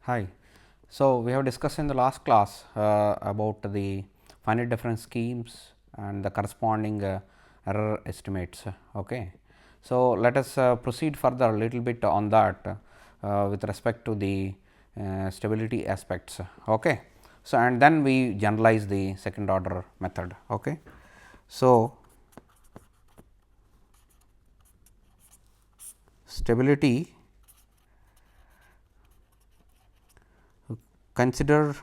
Hi. So, we have discussed in the last class about the finite difference schemes and the corresponding error estimates. Okay. So, let us proceed further a little bit on that with respect to the stability aspects. Okay. So, and then we generalize the second order method. Okay. So, stability, consider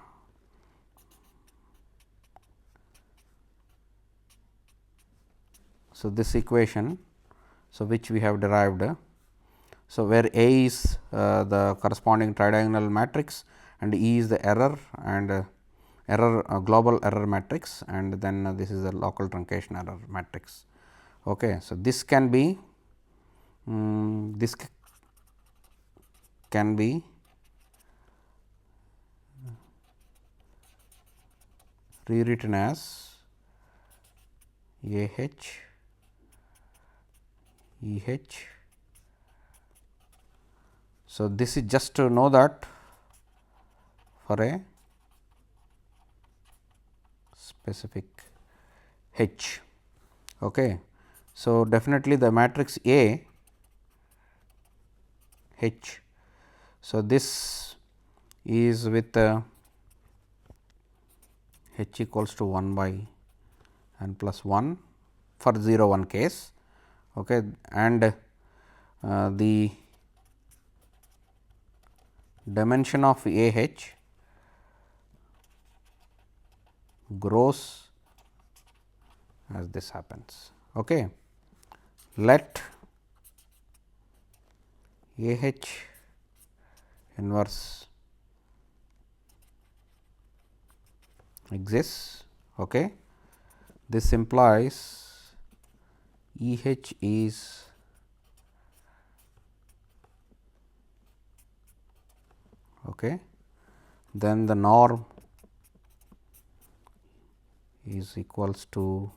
so this equation, so which we have derived. So, where A is the corresponding tridiagonal matrix and E is the error and global error matrix, and then this is the local truncation error matrix. Okay. So, this can be can be rewritten as A H E H. So, this is just to know that for a specific H. Okay. So, definitely the matrix A H. So, this is with H equals to 1 by n plus 1 for 0 1 case, okay, and the dimension of A H grows as this happens. Okay. Let A H inverse exists. Okay. This implies E H is okay. Then the norm is equals to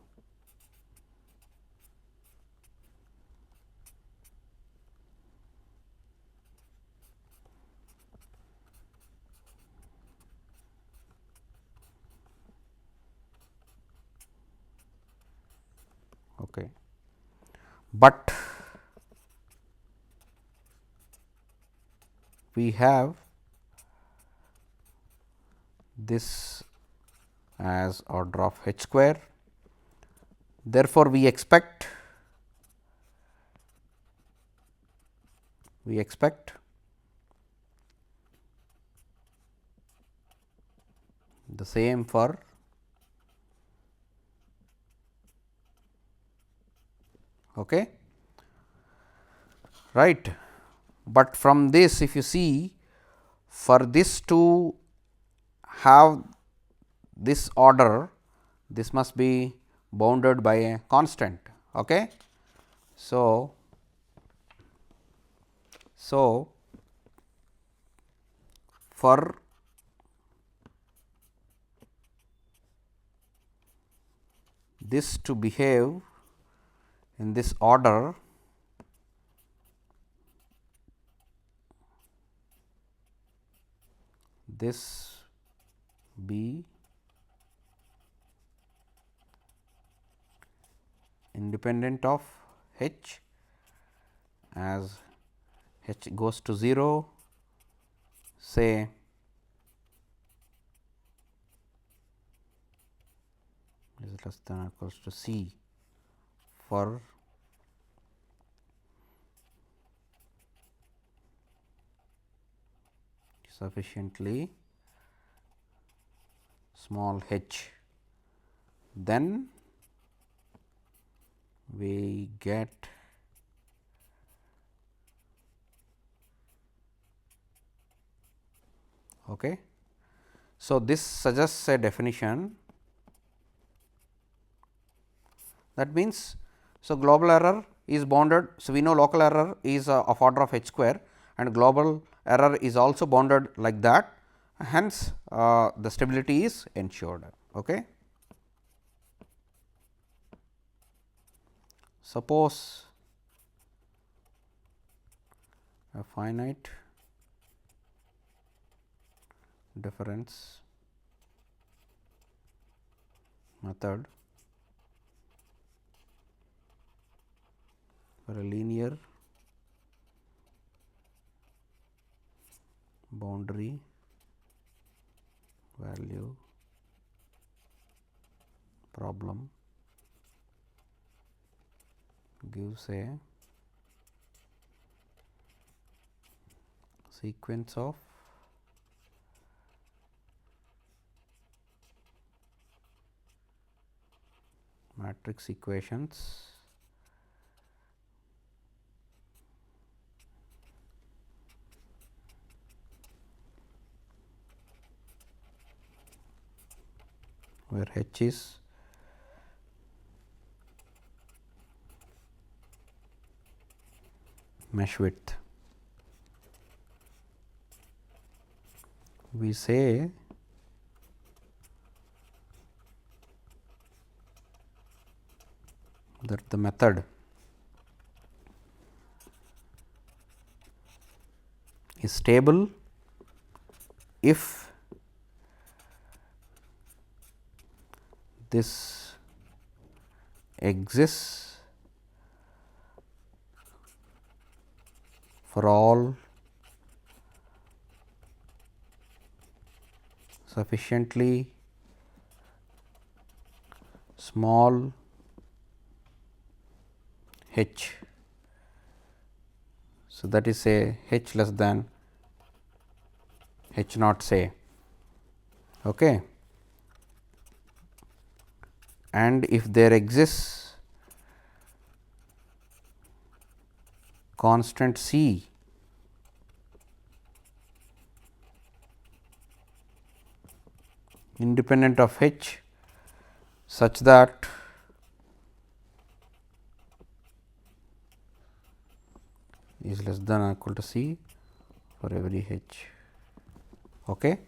okay. But we have this as order of h square. Therefore, we expect the same for okay, right. But from this, if you see, for this to have this order, this must be bounded by a constant. Okay. So, for this to behave in this order, this be independent of h as h goes to 0, say is less than or equals to c for sufficiently small h, then we get okay. So, this suggests a definition that means, so global error is bounded. So, we know local error is of order of h square and global error is also bounded like that, hence the stability is ensured. Okay. Suppose a finite difference method for a linear boundary value problem gives a sequence of matrix equations where H is mesh width. We say that the method is stable if this exists for all sufficiently small h. So, that is say h less than h naught say. Okay. And if there exists constant c independent of h such that is less than or equal to c for every h. Okay.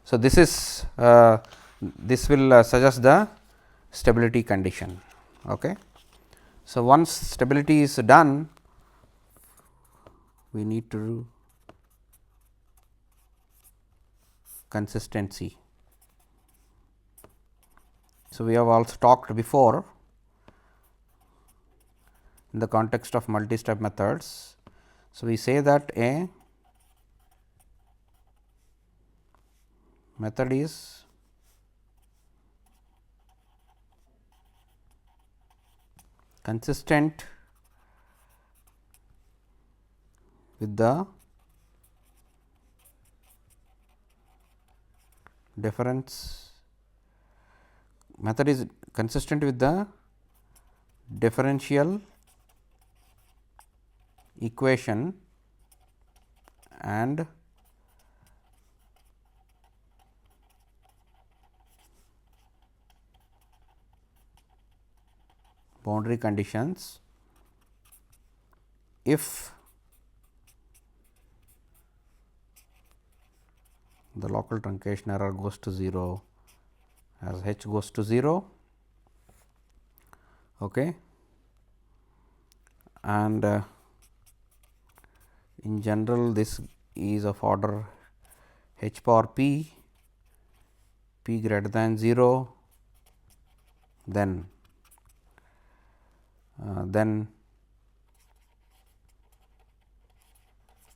So, this is this will suggest the stability condition. Okay. So, once stability is done, we need to do consistency. So, we have also talked before in the context of multi-step methods. So, we say that a method is consistent with the difference method is consistent with the differential equation and boundary conditions if the local truncation error goes to 0 as h goes to 0. Okay. And in general this is of order h power p, p greater than 0, then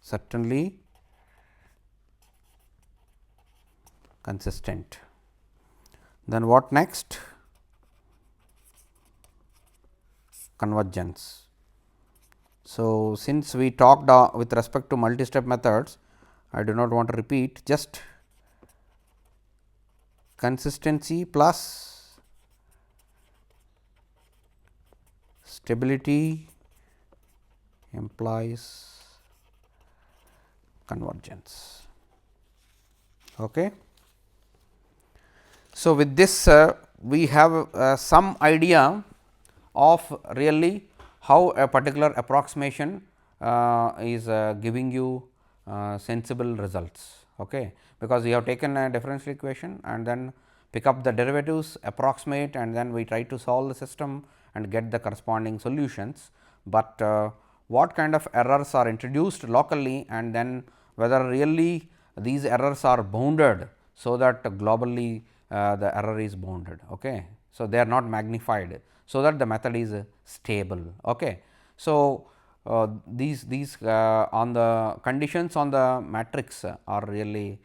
certainly consistent. Then what next? Convergence. So, since we talked with respect to multi-step methods, I do not want to repeat, just consistency plus stability implies convergence. Okay. So, with this we have some idea of really how a particular approximation is giving you sensible results. Okay. Because we have taken a differential equation and then pick up the derivatives, approximate, and then we try to solve the system and get the corresponding solutions. But what kind of errors are introduced locally, and then whether really these errors are bounded so that globally the error is bounded. Okay. So, they are not magnified, so that the method is stable. Okay. So, these on the conditions on the matrix are really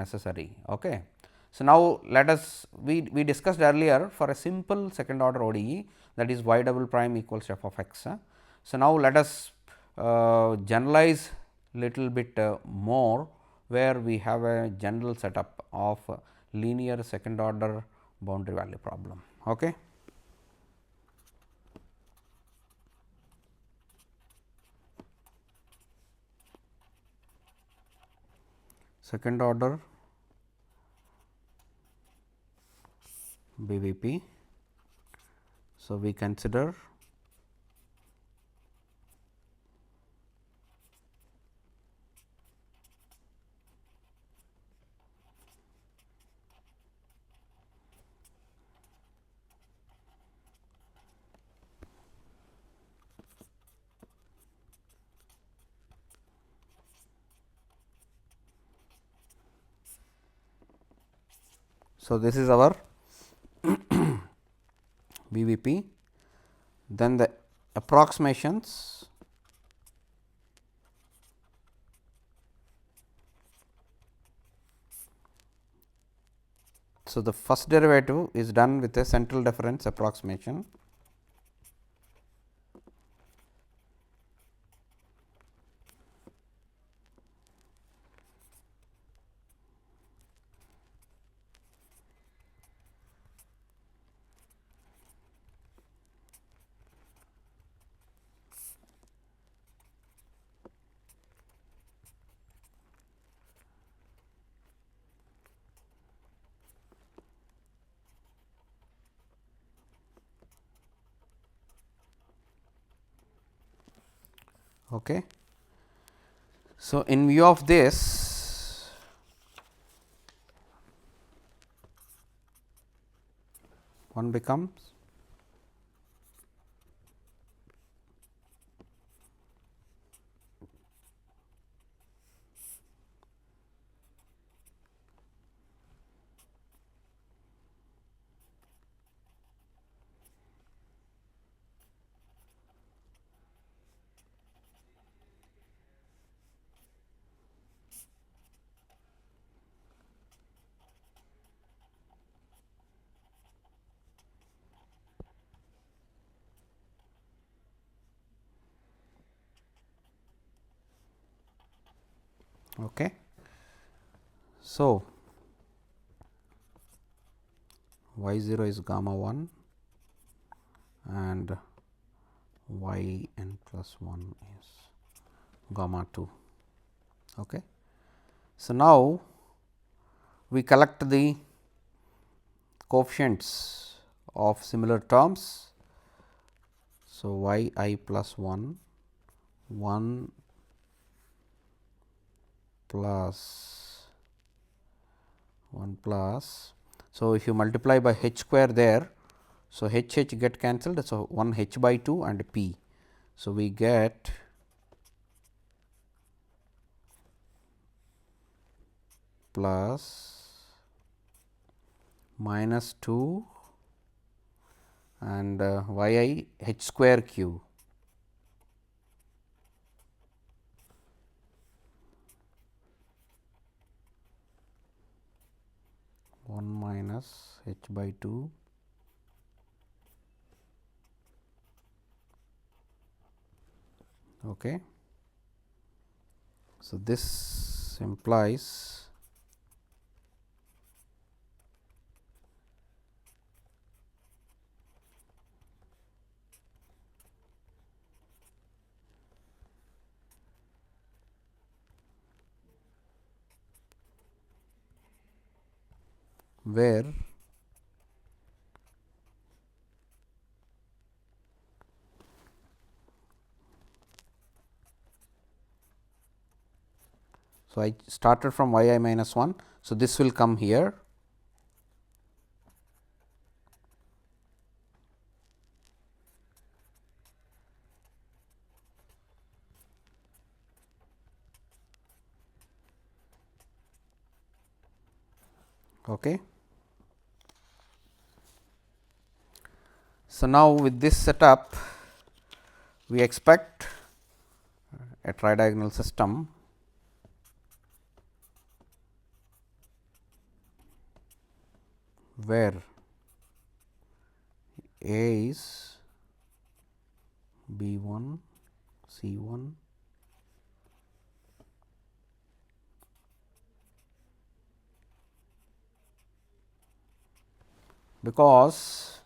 necessary. Okay. So, now let us we discussed earlier for a simple second order ODE, that is y double prime equals f of x. So, now let us generalize little bit more, where we have a general setup of linear second order boundary value problem. Okay. Second order BVP. So, we consider so this is our BVP, then the approximations so the first derivative is done with a central difference approximation. Okay. So, in view of this, one becomes okay. So, y 0 is gamma 1 and y n plus 1 is gamma 2. Okay. So, now we collect the coefficients of similar terms. So, y I plus 1 plus 1 plus. So, if you multiply by h square there, so h get cancelled. So, 1 h by 2 and p. So, we get plus minus 2 and y I h square q. One minus h by 2 okay. So, this implies where so I started from y I minus 1. So, this will come here. Okay. So, now with this setup we expect a tridiagonal system where A is B 1, C 1, because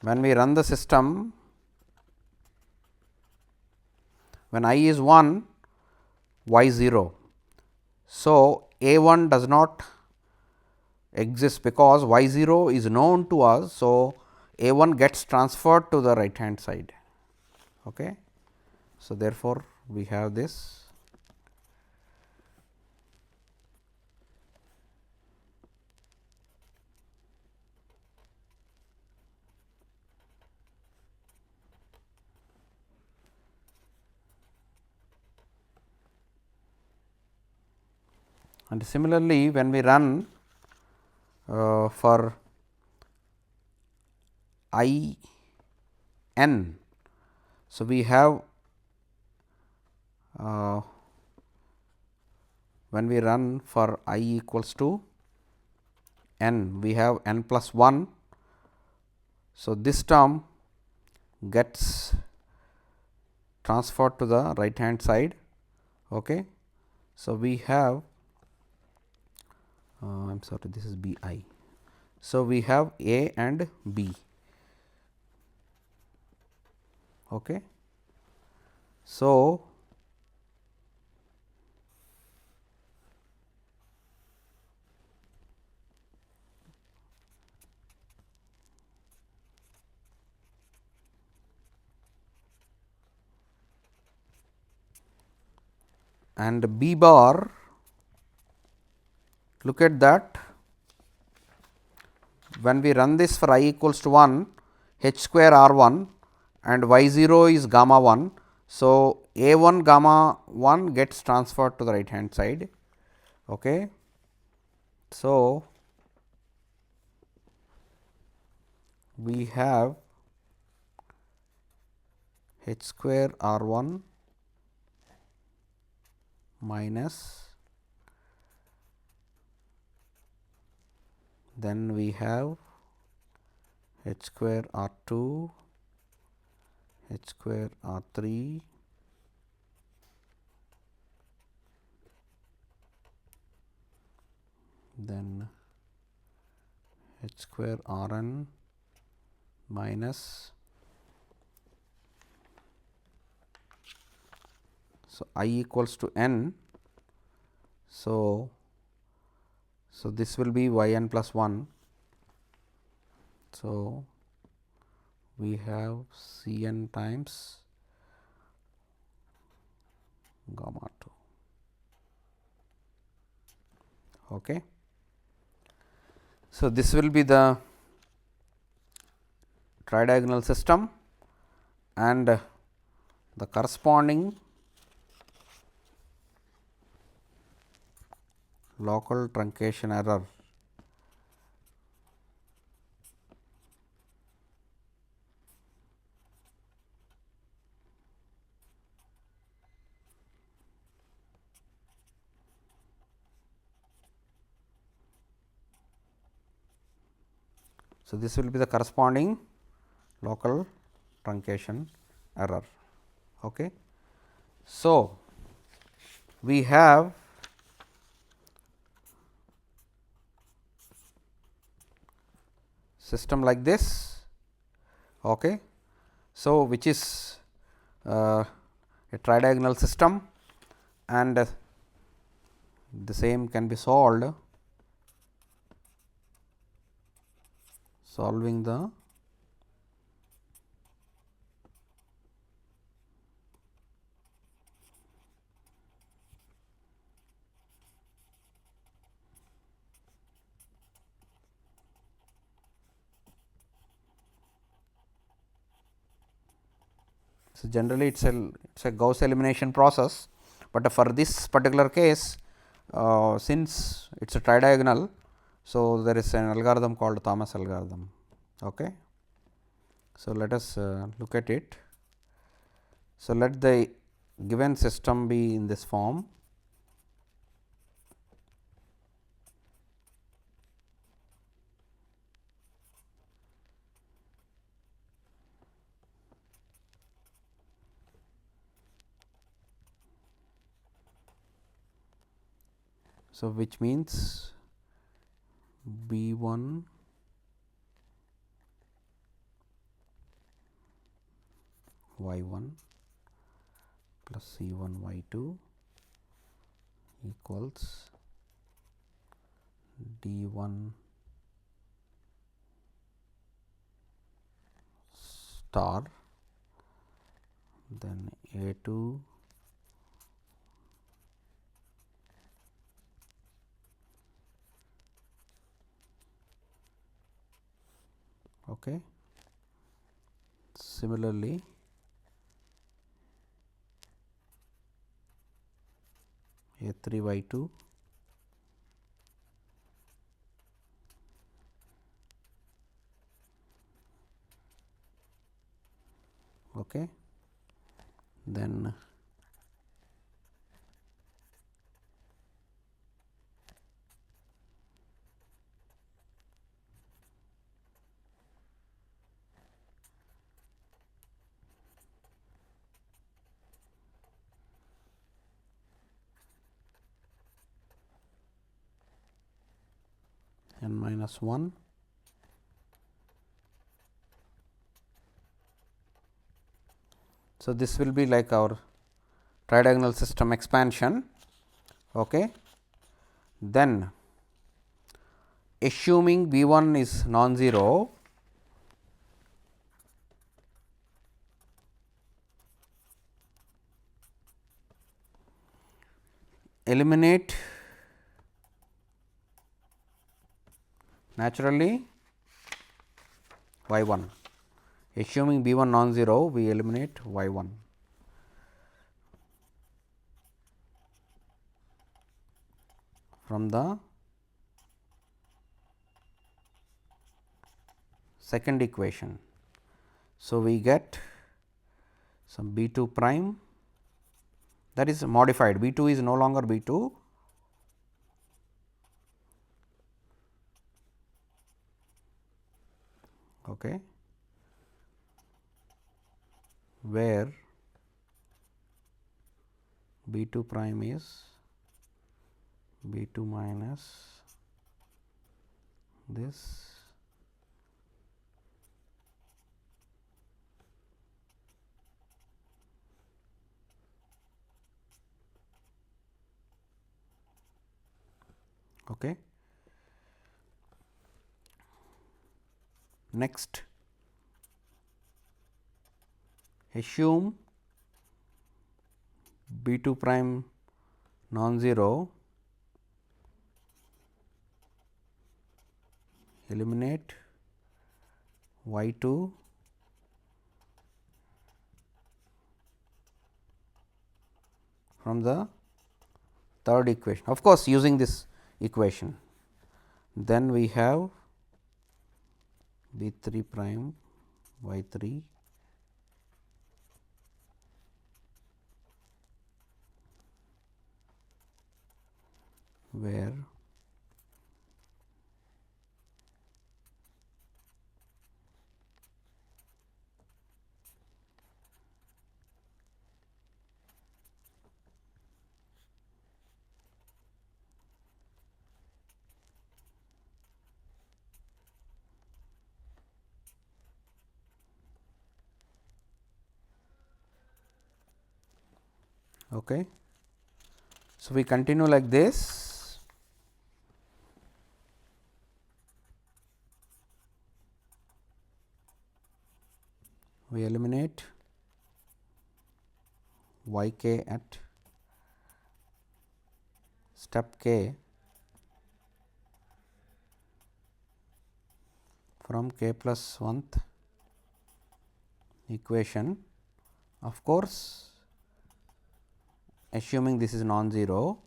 when we run the system, when I is 1, y 0. So, A 1 does not exist because y 0 is known to us. So, A 1 gets transferred to the right hand side. Okay. So, therefore, we have this. And similarly, when we run for I n, so we have when we run for I equals to n, we have n plus 1. So, this term gets transferred to the right hand side. Okay. So, we have I am sorry, this is B I. So, we have A and B. Okay. So, and B bar, look at that, when we run this for I equals to 1, h square r 1 and y 0 is gamma 1. So, A 1 gamma 1 gets transferred to the right hand side. Okay. So, we have h square r 1 minus, then we have h square r 2, h square r 3, then h square r n minus, so I equals to n. So, this will be y n plus 1. So, we have C n times gamma 2. Okay. So, this will be the tridiagonal system and the corresponding local truncation error . So, this will be the corresponding local truncation error. Okay. So, we have system like this. Okay. So, which is a tridiagonal system, and the same can be solved solving the so generally it is a Gauss elimination process, but for this particular case since it is a tridiagonal, So, there is an algorithm called Thomas algorithm. Okay. So, let us look at it. So, let the given system be in this form. So, which means B 1 y 1 plus C 1 y 2 equals D 1 star, then A 2 okay. Similarly, A 3 y 2 okay. Then n minus 1 . So, this will be like our tridiagonal system expansion. Okay. Then assuming B 1 is non-zero, eliminate naturally y 1. Assuming B 1 non-zero, we eliminate y 1. From the second equation. So, we get some B 2 prime, that is modified. B 2 is no longer B 2, okay, where B 2 prime is B 2 minus this okay. Next, assume B 2 prime non-zero, eliminate y 2 from the third equation, of course, using this equation. Then we have B 3 prime y 3 where okay. So, we continue like this. We eliminate y k at step k from k plus 1th equation, of course, assuming this is non-zero.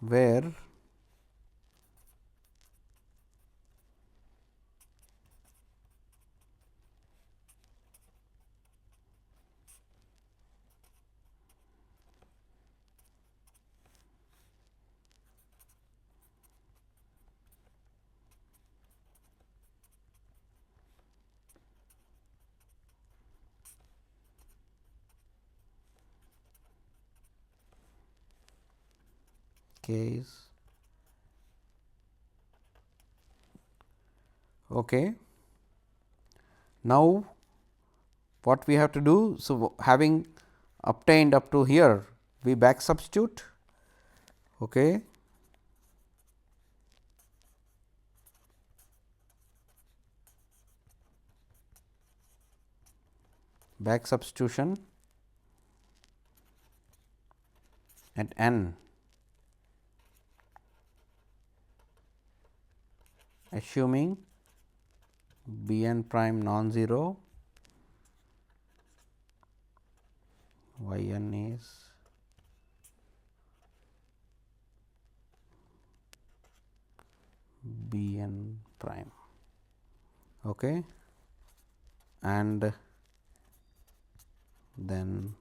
where k is okay. Now, what we have to do? So, having obtained up to here, we back substitute. Okay. Back substitution at n, assuming B n prime non-zero, y n is B n prime, okay, and then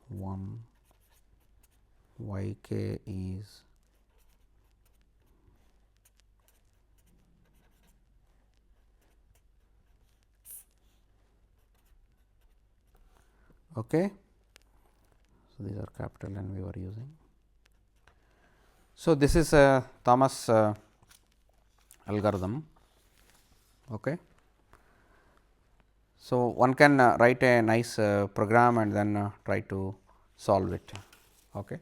1 y k is okay. So, these are capital N we were using. So, this is a Thomas algorithm. Okay. So, one can write a nice program and then try to solve it. Okay.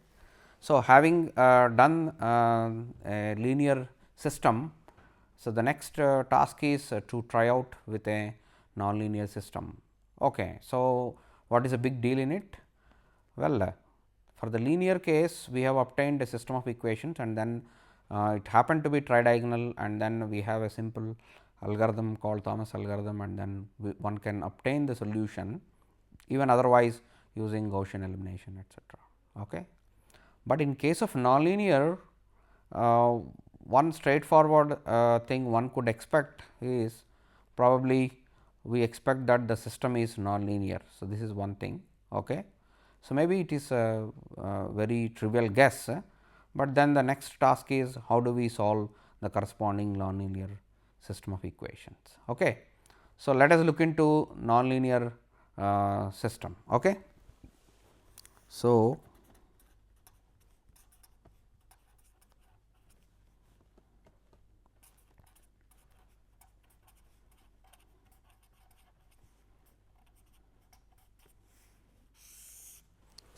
So, having done a linear system, so the next task is to try out with a nonlinear system. Okay. So, what is a big deal in it? Well, for the linear case, we have obtained a system of equations and then it happened to be tridiagonal, and then we have a simple algorithm called Thomas algorithm, and then one can obtain the solution even otherwise using Gaussian elimination, etcetera. Okay. But in case of nonlinear, uh, one straightforward thing one could expect is probably we expect that the system is nonlinear. So, this is one thing. Okay. So, maybe it is a very trivial guess, but then the next task is how do we solve the corresponding nonlinear system of equations. Okay. So, let us look into nonlinear system. Okay. So,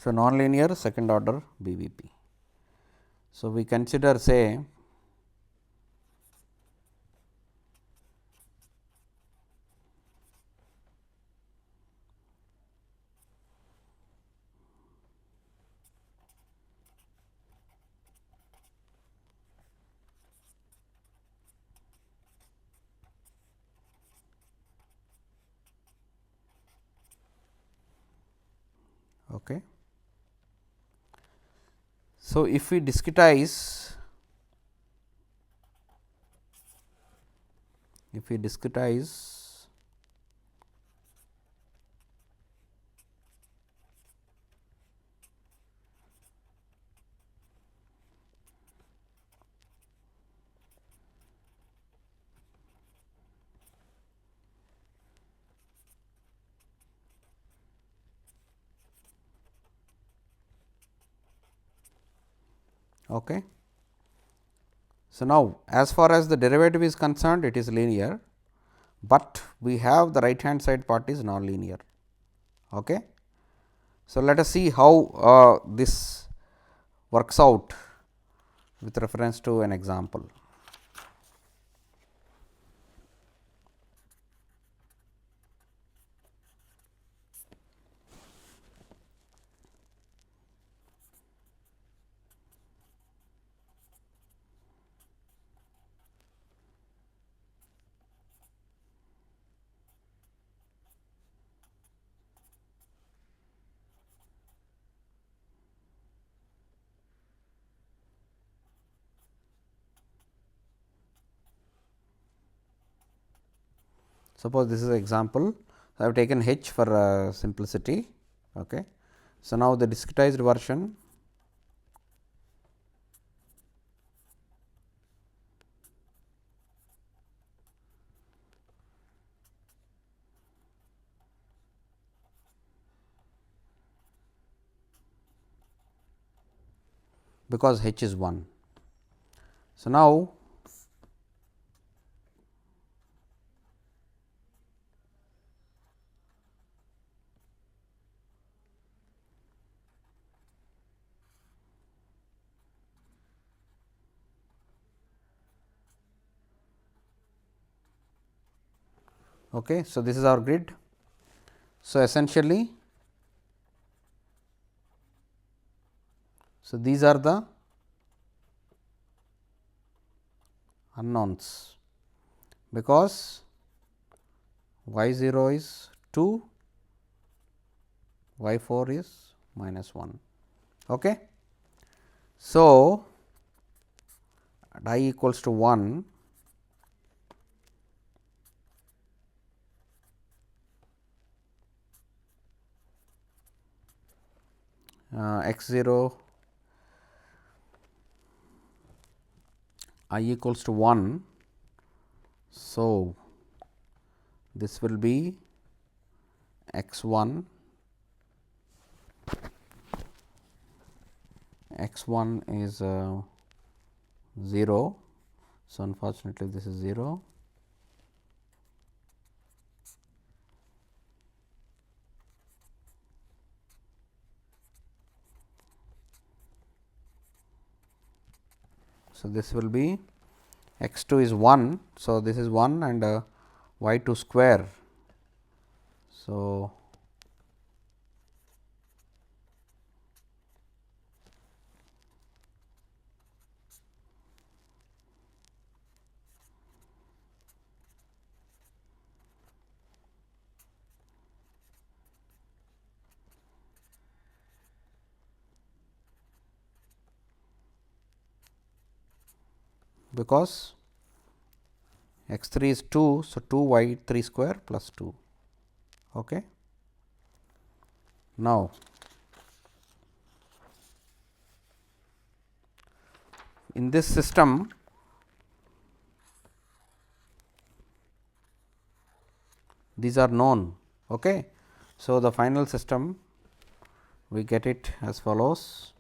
nonlinear second order BVP. So, we consider say okay. So, if we discretize okay. So, now as far as the derivative is concerned, it is linear, but we have the right hand side part is nonlinear. Okay. So, let us see how this works out with reference to an example. Suppose this is an example. I have taken H for simplicity. Okay. So, now the discretized version because H is 1. So, now okay. So, this is our grid. So, essentially, so these are the unknowns, because y 0 is 2, y 4 is -1. Okay. So, at I equals to 1, x 0 I equals to 1. So, this will be x 1, x 1 is 0. So, unfortunately, this is 0. So, this will be x 2 is 1. So, this is 1 and y 2 square. So, because x 3 is 2. So, 2 y 3 square plus 2. Okay. Now, in this system, these are known. Okay. So, the final system we get it as follows.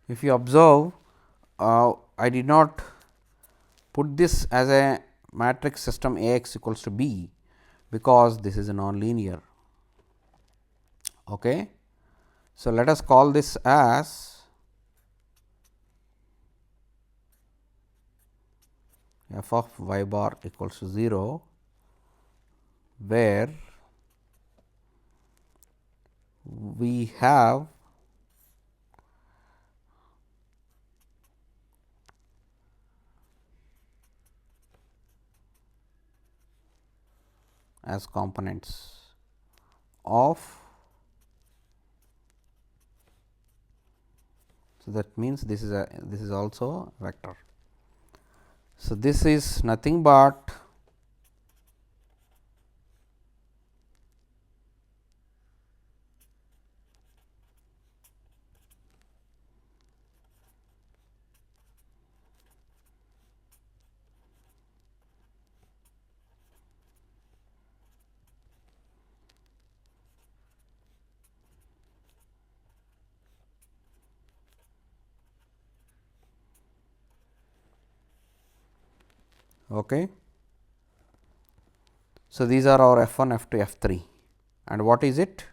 If you observe, I did not put this as a matrix system A x equals to b, because this is a nonlinear. Okay. So, let us call this as f of y bar equals to 0, where we have as components of, so that means this is also a vector. So, this is nothing but okay. So, these are our f 1, f 2, f 3, and what is it?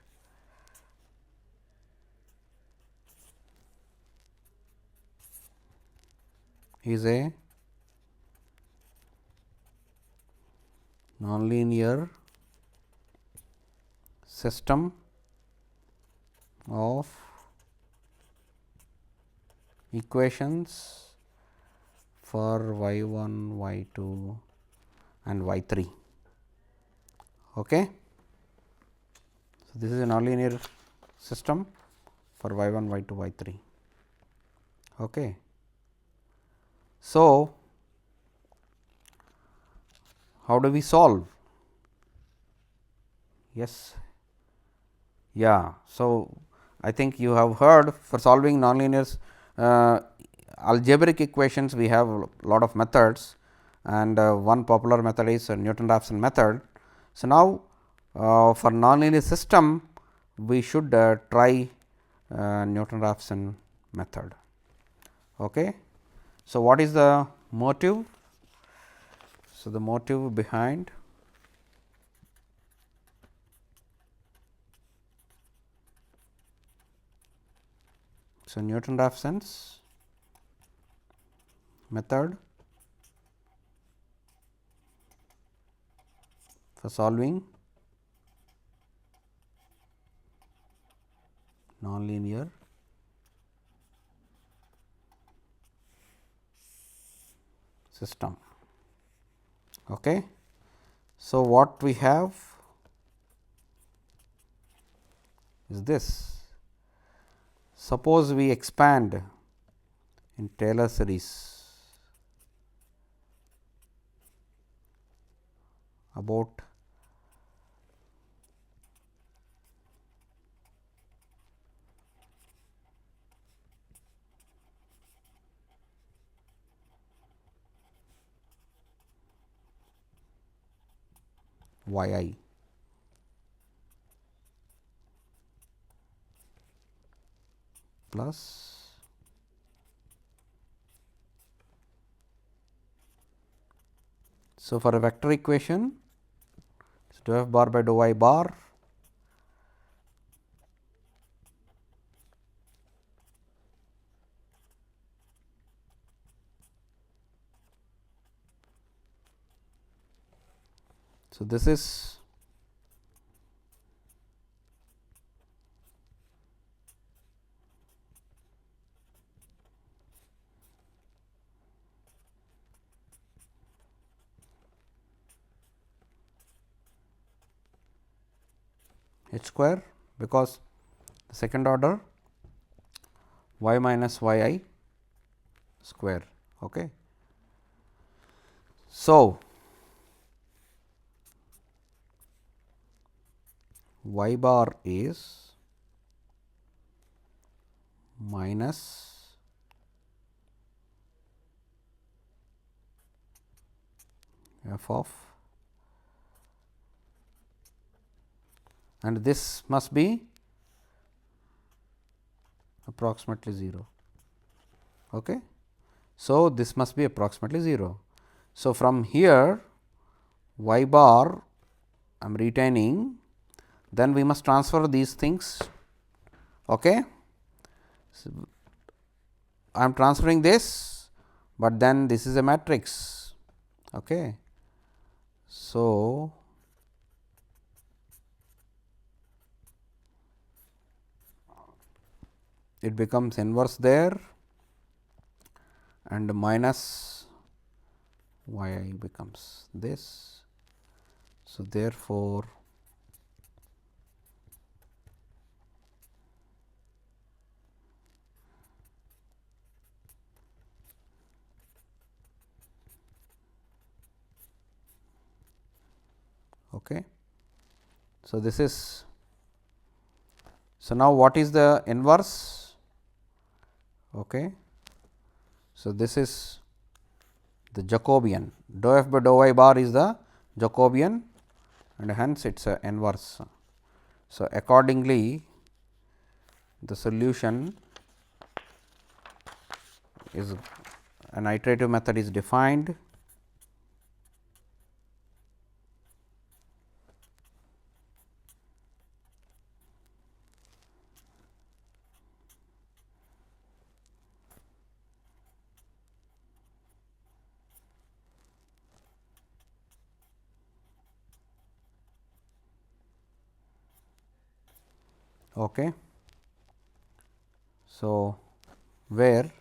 is a nonlinear system of equations for y 1, y 2 and y 3. Okay. So, this is a nonlinear system for y 1, y 2, y 3. Okay. So, how do we solve? Yes. Yeah. So, I think you have heard for solving nonlinear algebraic equations, we have a lot of methods, and one popular method is Newton-Raphson method. So, now for nonlinear system we should try Newton-Raphson method. Okay. So, what is the motive? So, the motive behind Newton-Raphson's method for solving nonlinear system. Okay. So, what we have is this. Suppose we expand in Taylor series about y I plus so for a vector equation it's dou f bar by dou y bar so this is h square because the second order y minus y I square. Okay. So, y bar is minus f of, and this must be approximately 0. Okay. So, this must be approximately 0. So, from here y bar I am retaining, then we must transfer these things. Okay. So, I am transferring this, but then this is a matrix. Okay. So, it becomes inverse there and minus y I becomes this. So, therefore, okay. So, this is, so now what is the inverse? Okay. So, this is the Jacobian, dou f by dou y bar is the Jacobian and hence it is a inverse. So, accordingly the solution is an iterative method is defined Okay. So, where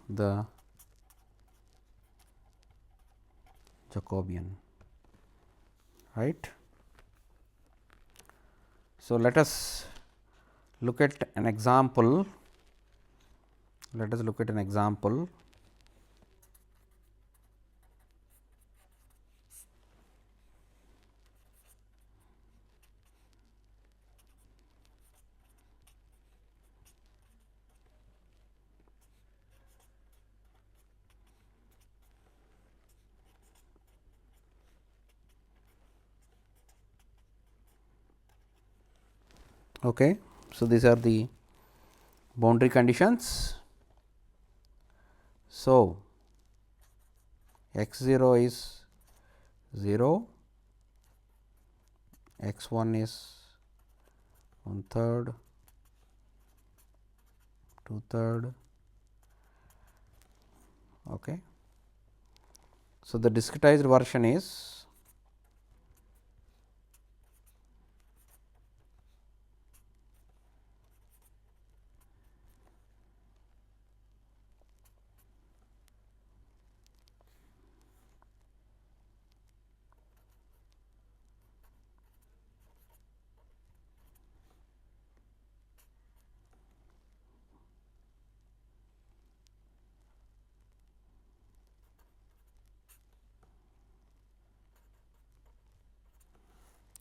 the Jacobian, right. So, let us look at an example. Let us look at an example. Okay. So, these are the boundary conditions. So, x 0 is 0, x 1 is 1/3, 2/3. Okay. So, the discretized version is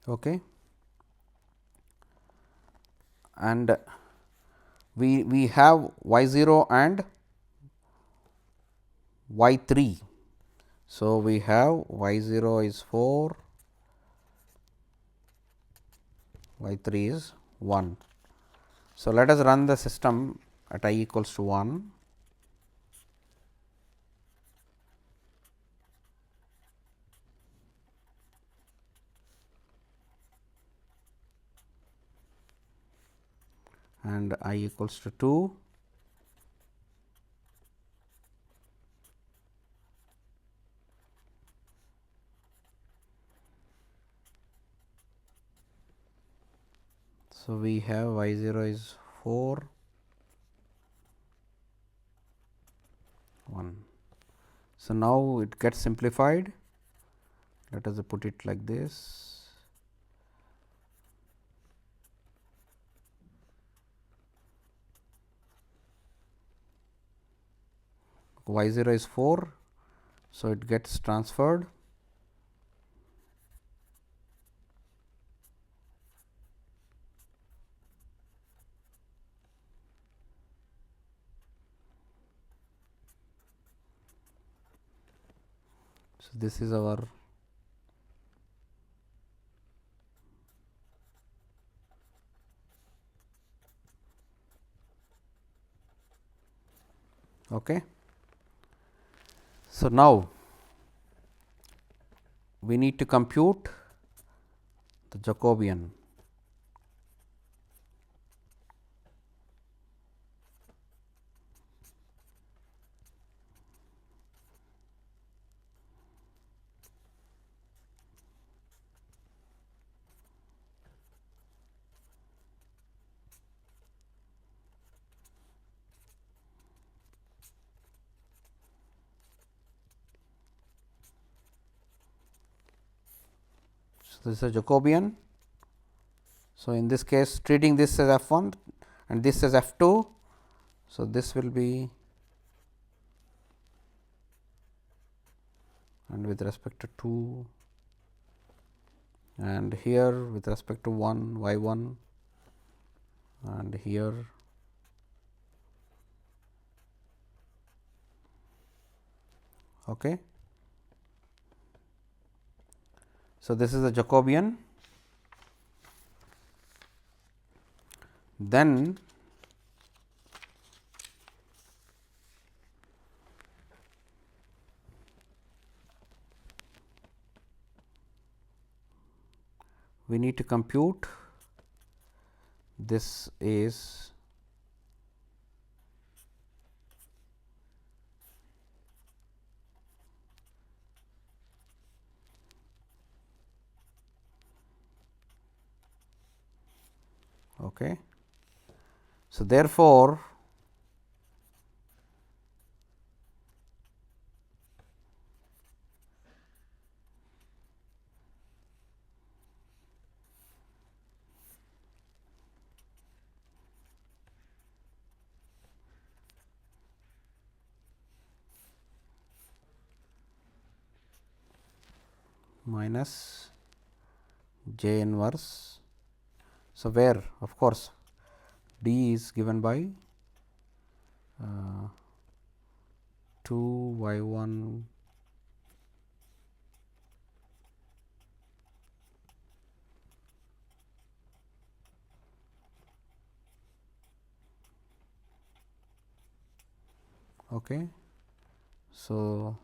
okay. And we have y 0 and y 3. So, we have y 0 is 4, y 3 is 1. So, let us run the system at I equals to 1. And I equals to 2. So, we have y 0 is 4, 1. So, now it gets simplified. Let us put it like this. Y 0 is 4. So, it gets transferred. So, this is our okay. So, now we need to compute the Jacobian. So, this is a Jacobian. So, in this case treating this as f 1 and this as f 2. So, this will be, and with respect to 2, and here with respect to 1 y 1, and here okay. So, this is the Jacobian. Then we need to compute this is Okay. So, therefore, minus J inverse. So, where of course, D is given by 2 y 1 okay. So,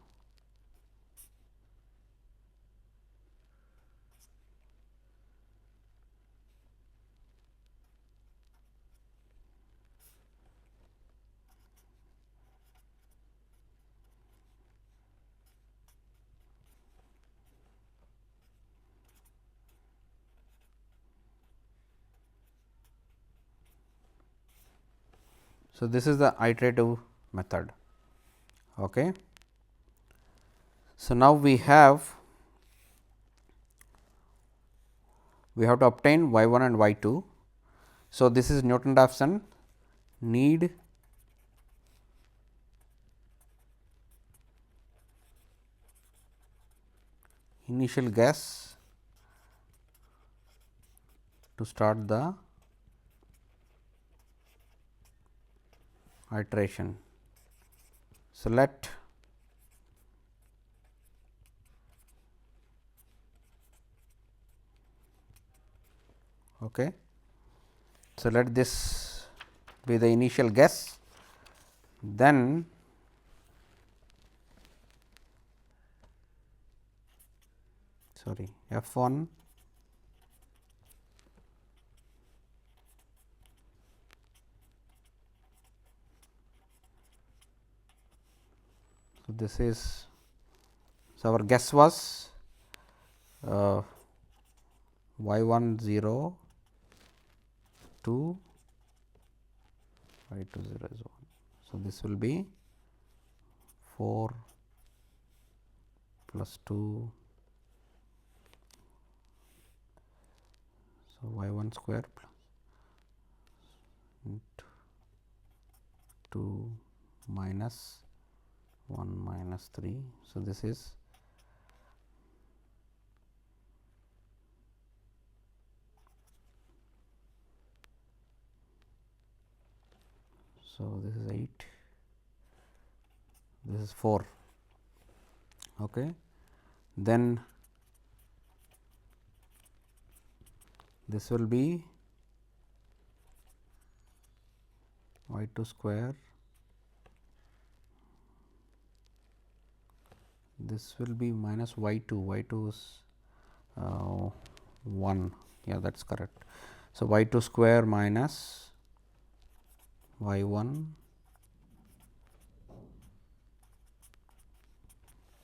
so this is the iterative method. Okay. So, now we have to obtain y 1 and y 2. So, this is Newton-Raphson need initial guess to start the iteration. So, let okay. So, let this be the initial guess, then sorry f 1 so this is so our guess was y 1 0 2 y 2 0 is 1. So, this will be 4 plus 2. So, y 1 square plus 2 minus 1 minus 3. So, this is so this is 8, this is 4. Okay. Then this will be y 2 square, this will be minus y 2 is 1, yeah, that is correct. So, y 2 square minus y 1.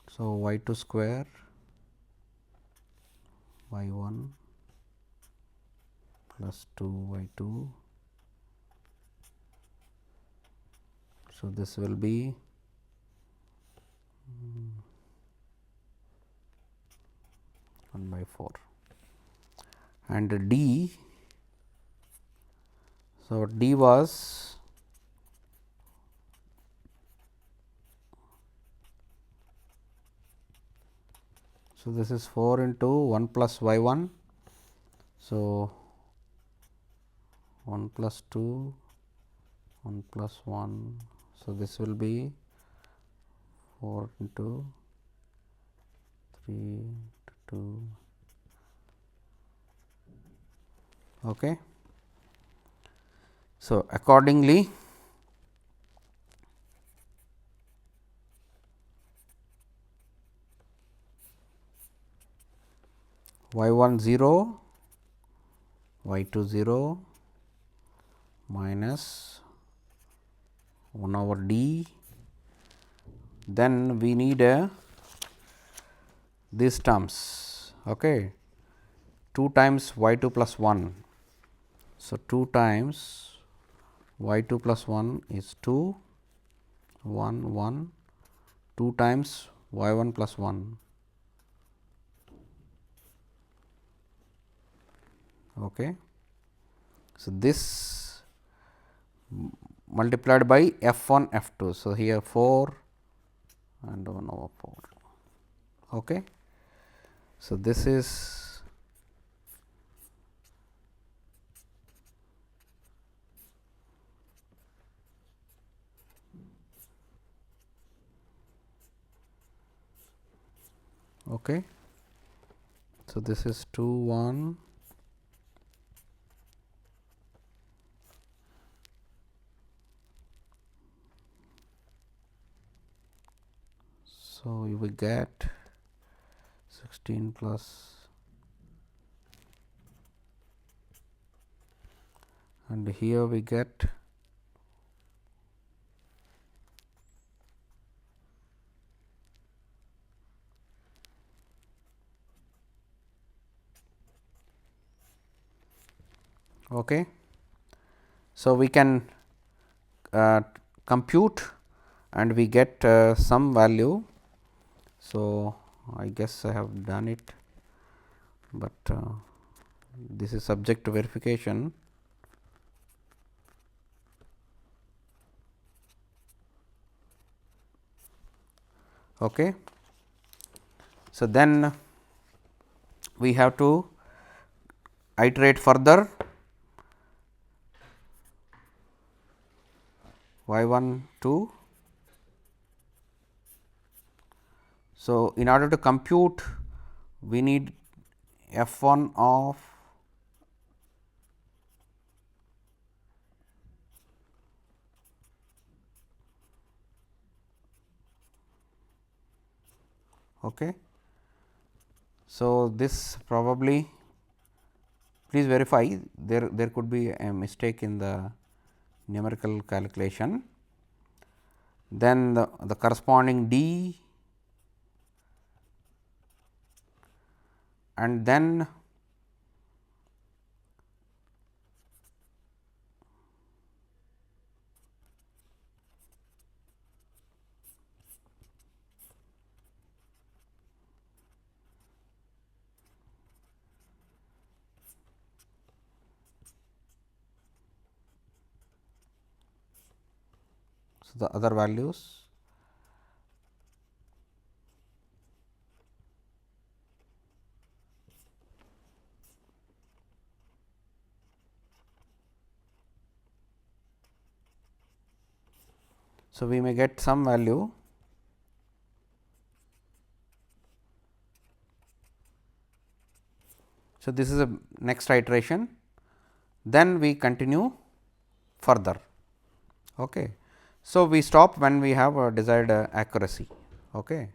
So, y 2 square y 1 plus 2 y 2. So, this will be 1 by 4 and d. So, d was so this is 4 into 1 plus y 1. So, 1 plus 2 1 plus 1. So, this will be 4 into 3 into 2. Okay. So, accordingly y 1 0 y 2 0 minus 1 over d, then we need these terms, okay, 2 times y 2 plus 1. So, 2 times y 2 plus 1 is 2, 1 1, 2 times y 1 plus 1. Okay. So, this multiplied by f 1 f 2. So, here 4 and 1 over 4. Okay. So, this is okay. So, this is 2 1. So, you will get 16 plus and here we get okay. So, we can compute and we get some value. So, I guess I have done it, but this is subject to verification. Okay. So, then we have to iterate further y 1 2. So, in order to compute we need f 1 of okay. So, this probably please verify there could be a mistake in the numerical calculation. Then the corresponding d and then so the other values. So, we may get some value. So, this is a next iteration, then we continue further. Okay. So, we stop when we have a desired accuracy. Okay.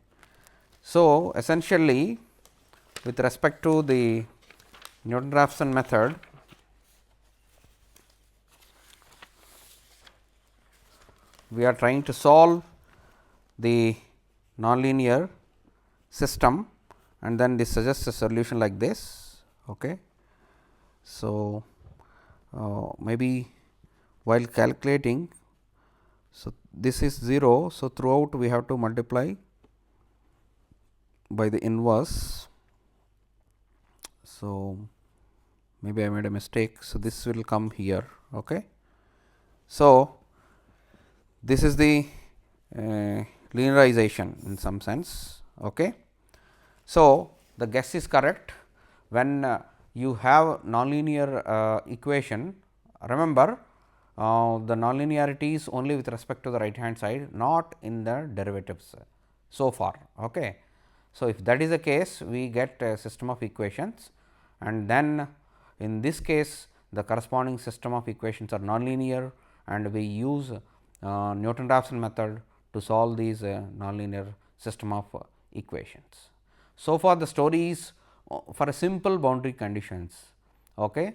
So, essentially with respect to the Newton-Raphson method, we are trying to solve the nonlinear system and then this suggests a solution like this. Okay. So, maybe while calculating, so this is 0. So, throughout we have to multiply by the inverse. So, maybe I made a mistake. So, this will come here. Okay. So, this is the linearization in some sense. Okay. So, the guess is correct when you have nonlinear equation. Remember the nonlinearity is only with respect to the right hand side, not in the derivatives so far. Okay. So, if that is the case, we get a system of equations and then in this case the corresponding system of equations are nonlinear and we use Newton-Raphson method to solve these nonlinear system of equations. So far the story is for a simple boundary conditions. Okay.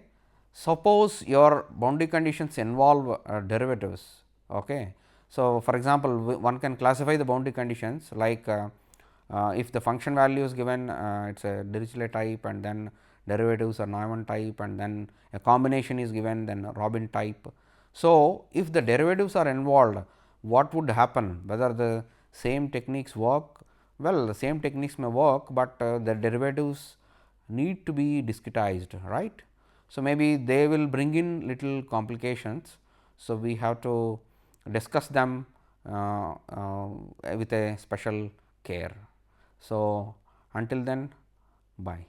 Suppose your boundary conditions involve derivatives. Okay. So, for example, one can classify the boundary conditions like if the function value is given, it is a Dirichlet type and then derivatives are Neumann type, and then a combination is given, then Robin type. So, if the derivatives are involved, what would happen, whether the same techniques work? Well, the same techniques may work, but the derivatives need to be discretized, right. So, maybe they will bring in little complications. So, we have to discuss them with a special care. So, until then, bye.